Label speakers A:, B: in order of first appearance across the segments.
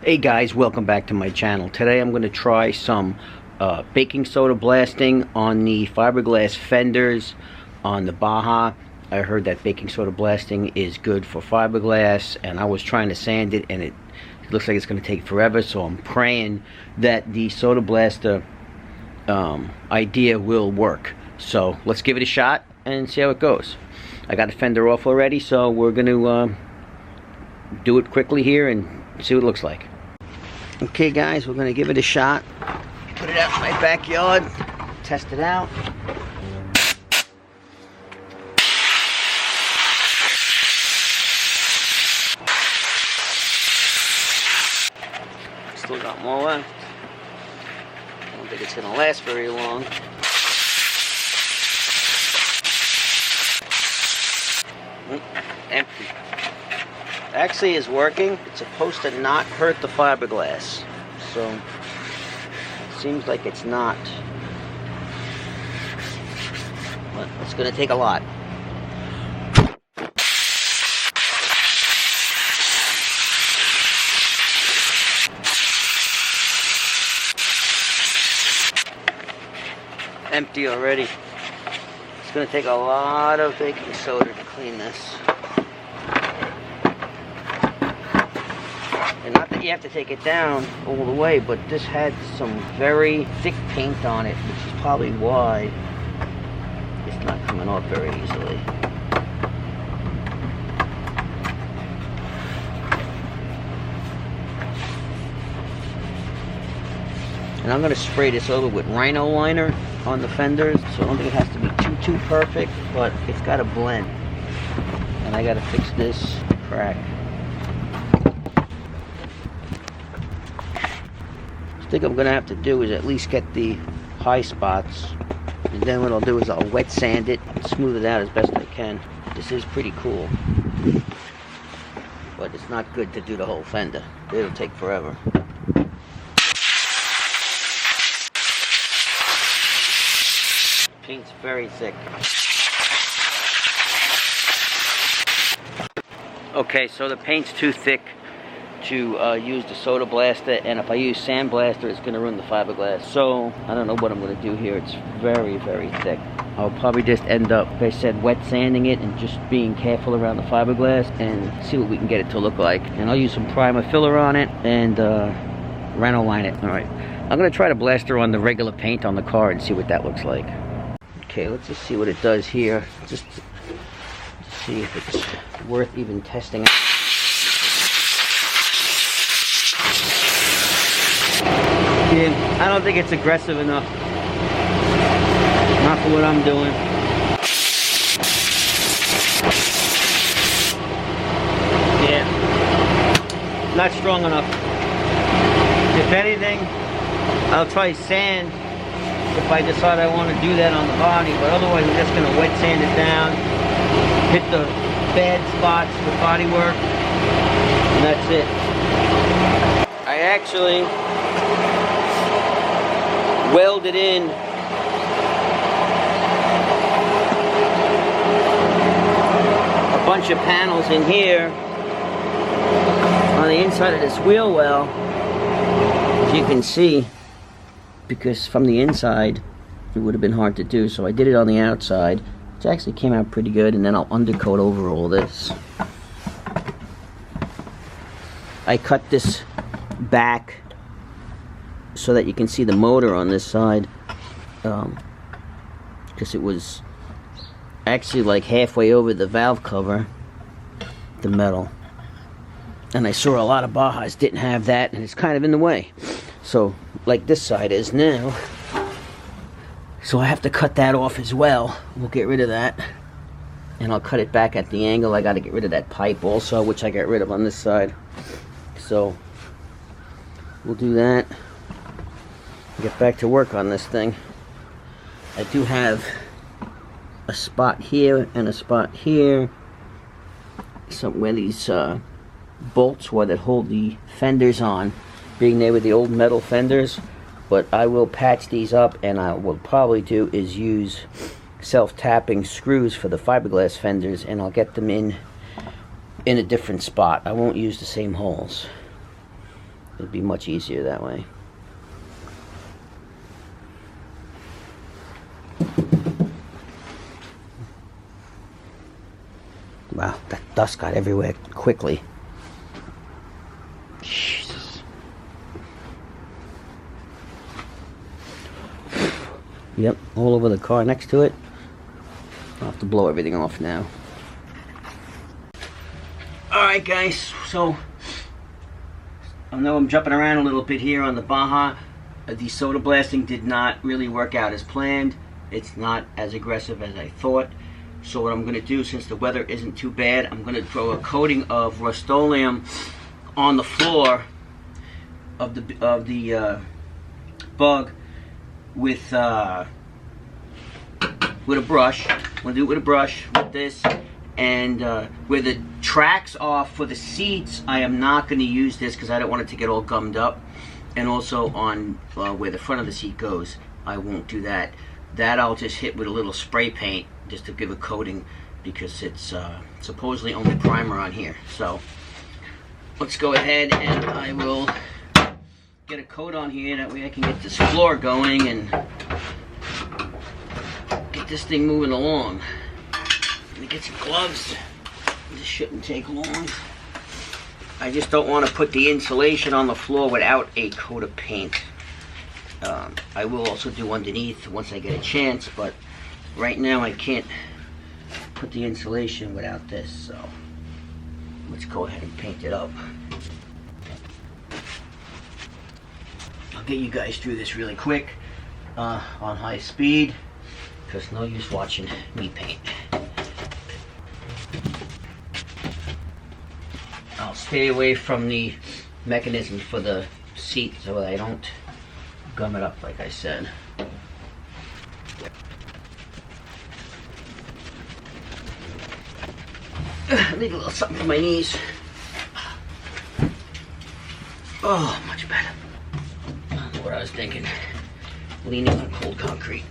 A: Hey guys, welcome back to my channel. Today I'm going to try some baking soda blasting on the fiberglass fenders on the Baja. I heard that baking soda blasting is good for fiberglass, and I was trying to sand it and it looks like it's going to take forever, so I'm praying that the soda blaster idea will work. So let's give it a shot and see how it goes. I got the fender off already, so we're going to do it quickly here and see what it looks like. Okay guys, we're going to give it a shot. Put it out in my backyard, test it out. Still got more left. I don't think it's going to last very long. Empty. Actually is working. It's supposed to not hurt the fiberglass, so it seems like it's not, but it's going to take a lot. Empty already. It's going to take a lot of baking soda to clean this. And not that you have to take it down all the way, but this had some very thick paint on it, which is probably why it's not coming off very easily. And I'm going to spray this over with Rhino liner on the fenders, so I don't think it has to be too perfect, but it's got to blend. And I got to fix this crack. I think I'm going to have to do is at least get the high spots, and then what I'll do is I'll wet sand it and smooth it out as best I can. This is pretty cool, but it's not good to do the whole fender. It'll take forever. Paint's very thick. Okay, so the paint's too thick to use the soda blaster, and if I use sand blaster it's going to ruin the fiberglass, so I don't know what I'm going to do here. It's very thick. I'll probably just end up, like I said, wet sanding it and just being careful around the fiberglass and see what we can get it to look like. And I'll use some primer filler on it and Rhino line it. Alright, I'm going to try to blaster on the regular paint on the car and see what that looks like. Okay, let's just see what it does here, just to see if it's worth even testing it. Yeah, I don't think it's aggressive enough. Not for what I'm doing. Yeah, not strong enough. If anything, I'll try sand if I decide I want to do that on the body, but otherwise I'm just going to wet sand it down, hit the bad spots with body work, and that's it. I actually welded in a bunch of panels in here on the inside of this wheel well, as you can see, because from the inside it would have been hard to do, so I did it on the outside, which actually came out pretty good, and then I'll undercoat over all this. I cut this back so that you can see the motor on this side, because it was actually like halfway over the valve cover, the metal, and I saw a lot of Bajas didn't have that, and it's kind of in the way, so like this side is now, so I have to cut that off as well. We'll get rid of that, and I'll cut it back at the angle. I got to get rid of that pipe also, which I got rid of on this side, so we'll do that. Get back to work on this thing. I do have a spot here and a spot here, where these bolts were that hold the fenders on, being they were the old metal fenders, but I will patch these up, and I will probably do is use self-tapping screws for the fiberglass fenders, and I'll get them in a different spot. I won't use the same holes. It'd be much easier that way. Wow, that dust got everywhere quickly. Jesus. Yep, all over the car next to it. I'll have to blow everything off now. Alright guys, so I know I'm jumping around a little bit here on the Baja. The soda blasting did not really work out as planned. It's not as aggressive as I thought. So what I'm going to do, since the weather isn't too bad, I'm going to throw a coating of Rust-Oleum on the floor of the bug with a brush. I'm going to do it with a brush with this, and where the tracks are for the seats, I am not going to use this because I don't want it to get all gummed up. And also on where the front of the seat goes, I won't do that. That I'll just hit with a little spray paint just to give a coating, because it's supposedly only primer on here. So let's go ahead and I will get a coat on here, that way I can get this floor going and get this thing moving along. Let me get some gloves. This shouldn't take long. I just don't want to put the insulation on the floor without a coat of paint. I will also do underneath once I get a chance, but right now I can't put the insulation without this, so let's go ahead and paint it up. I'll get you guys through this really quick on high speed, because no use watching me paint. I'll stay away from the mechanism for the seat so that I don't gum it up like I said. I need a little something for my knees. Oh, much better. What I was thinking. Leaning on cold concrete.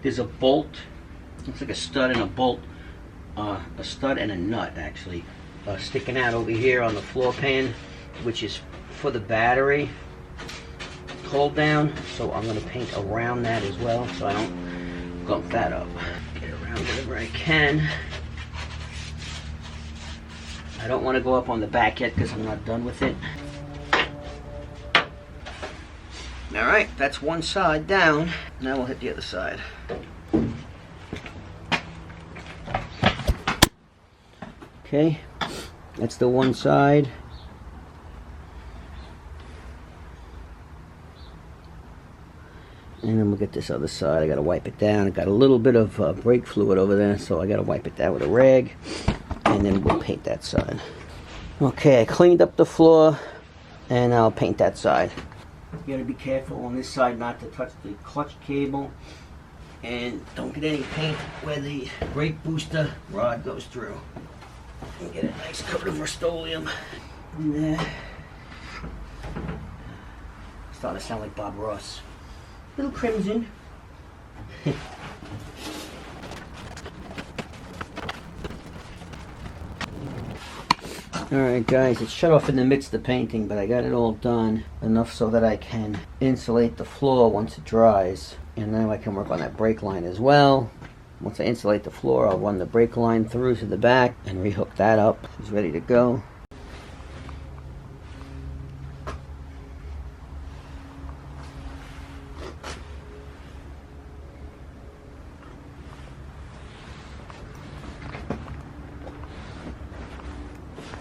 A: There's a bolt. Looks like a stud and a bolt. A stud and a nut, actually. Sticking out over here on the floor pan, which is for the battery hold down. So I'm going to paint around that as well, so I don't gump that up. Get around whatever I can. I don't want to go up on the back yet because I'm not done with it. Alright, that's one side down. Now we'll hit the other side. Okay, that's the one side. And then we'll get this other side. I gotta wipe it down. I got a little bit of brake fluid over there, so I gotta wipe it down with a rag. And then we'll paint that side. Okay, I cleaned up the floor, and I'll paint that side. You gotta be careful on this side not to touch the clutch cable, and don't get any paint where the brake booster rod goes through. And get a nice coat of Rust-Oleum in there. Starting to sound like Bob Ross. Little crimson. Alright guys, it's shut off in the midst of painting, but I got it all done enough so that I can insulate the floor once it dries. And now I can work on that brake line as well. Once I insulate the floor, I'll run the brake line through to the back and rehook that up. It's ready to go.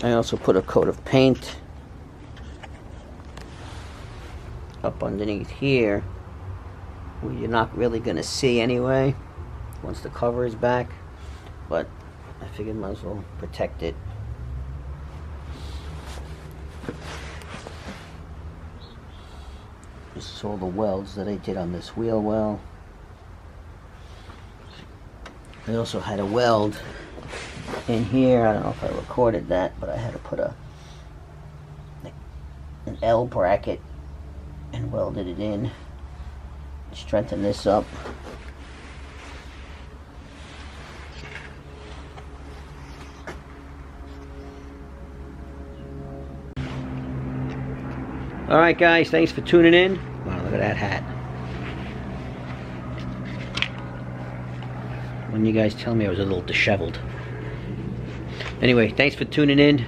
A: I also put a coat of paint up underneath here, where you're not really going to see anyway once the cover is back, but I figured might as well protect it. This is all the welds that I did on this wheel well. I also had a weld in here. I don't know if I recorded that, but I had to put an L bracket and welded it in. Strengthen this up. Alright guys, thanks for tuning in. Wow, look at that hat. When you guys tell me I was a little disheveled. Anyway, thanks for tuning in.